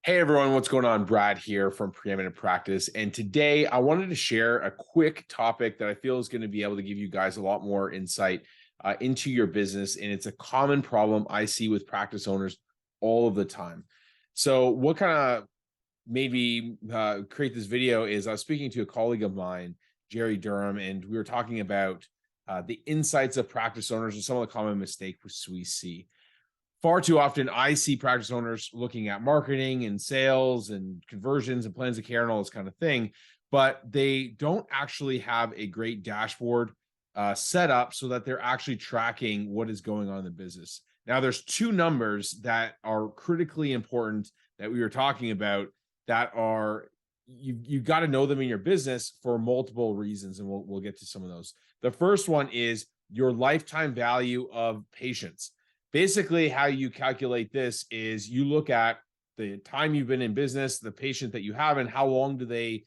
Hey everyone, what's going on? Brad here from Preeminent Practice. And today I wanted to share a quick topic that I feel is going to be able to give you guys a lot more insight into your business. And it's a common problem I see with practice owners all of the time. So what kind of made me create this video is I was speaking to a colleague of mine, Jerry Durham, and we were talking about the insights of practice owners and some of the common mistakes we see. Far too often, I see practice owners looking at marketing and sales and conversions and plans of care and all this kind of thing, but they don't actually have a great dashboard set up so that they're actually tracking what is going on in the business. Now, there's two numbers that are critically important that we were talking about that are you got to know them in your business for multiple reasons, and we'll get to some of those. The first one is your lifetime value of patients. Basically, how you calculate this is you look at the time you've been in business, the patient that you have, and how long do they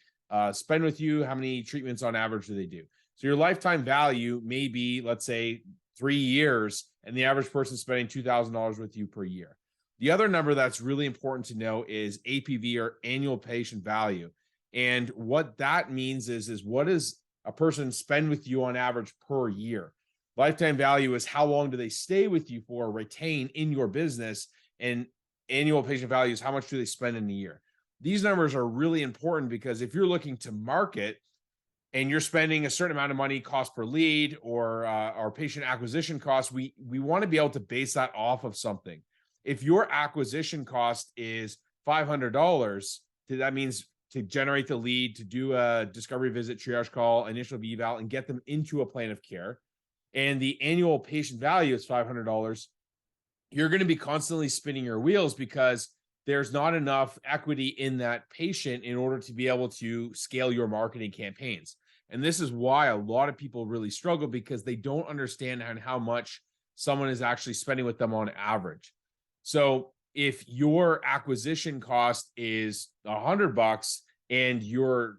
spend with you? How many treatments on average do they do? So your lifetime value may be, let's say, 3 years, and the average person spending $2,000 with you per year. The other number that's really important to know is APV, or annual patient value. And what that means is what does a person spend with you on average per year? Lifetime value is how long do they stay with you for, retain in your business, and annual patient value is how much do they spend in a year. These numbers are really important because if you're looking to market and you're spending a certain amount of money cost per lead or our patient acquisition costs, we want to be able to base that off of something. If your acquisition cost is $500, that means to generate the lead, to do a discovery visit, triage call, initial eval, and get them into a plan of care, and the annual patient value is $500, you're going to be constantly spinning your wheels because there's not enough equity in that patient in order to be able to scale your marketing campaigns. And this is why a lot of people really struggle, because they don't understand how much someone is actually spending with them on average. So if your acquisition cost is $100 and your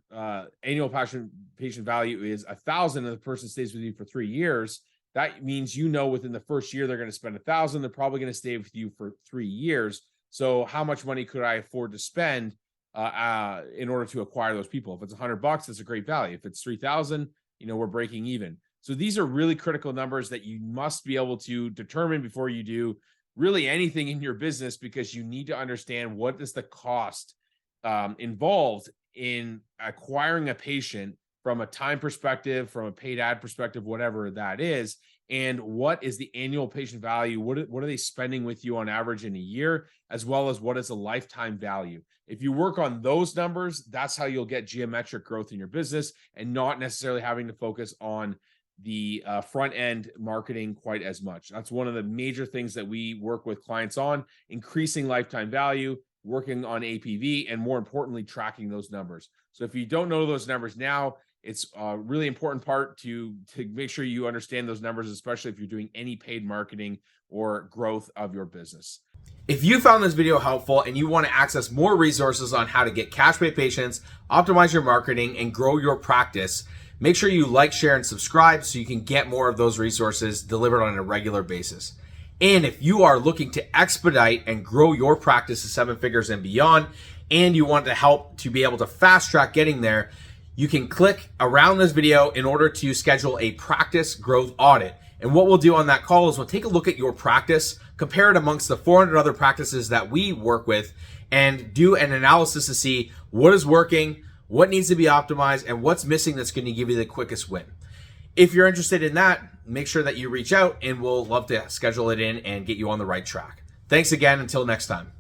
annual patient value is $1,000, and the person stays with you for 3 years, that means within the first year they're going to spend $1,000. They're probably going to stay with you for 3 years. So how much money could I afford to spend in order to acquire those people? If it's $100, that's a great value. If it's $3,000, we're breaking even. So these are really critical numbers that you must be able to determine before you do really anything in your business, because you need to understand what is the cost involved in acquiring a patient from a time perspective, from a paid ad perspective, whatever that is, and what is the annual patient value? What are they spending with you on average in a year, as well as what is the lifetime value? If you work on those numbers, that's how you'll get geometric growth in your business and not necessarily having to focus on the front end marketing quite as much. That's one of the major things that we work with clients on: increasing lifetime value, working on APV, and more importantly, tracking those numbers. So if you don't know those numbers now, it's a really important part to make sure you understand those numbers, especially if you're doing any paid marketing or growth of your business. If you found this video helpful and you want to access more resources on how to get cash pay patients, optimize your marketing, and grow your practice, make sure you like, share, and subscribe so you can get more of those resources delivered on a regular basis. And if you are looking to expedite and grow your practice to 7 figures and beyond, and you want to help to be able to fast track getting there, you can click around this video in order to schedule a practice growth audit. And what we'll do on that call is we'll take a look at your practice, compare it amongst the 400 other practices that we work with, and do an analysis to see what is working, what needs to be optimized, and what's missing that's going to give you the quickest win. If you're interested in that, make sure that you reach out, and we'll love to schedule it in and get you on the right track. Thanks again. Until next time.